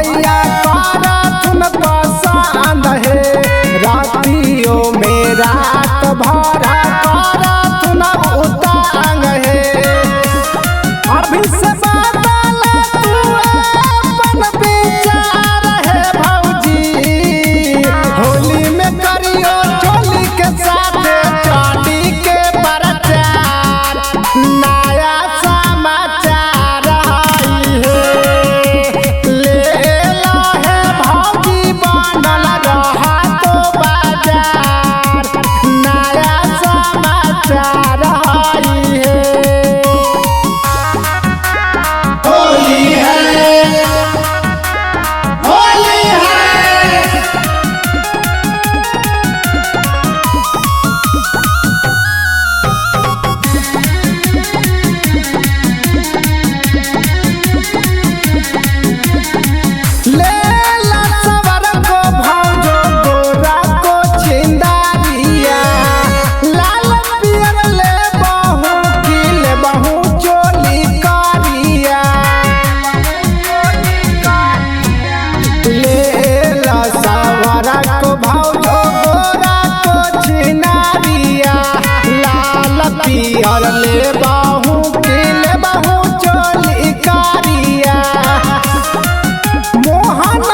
भैया करथुन पसंद है रातियों में रात भर करथुन उतांग है। अभी से होली में करियो चोली के साथ चांदी के प्रचार नया समाचार ले लो है भौजी बनल रहा तो बाजार नया समाचार होली है होली है। पियर ले बाहू के ले बाहू चोली कारिया मोहन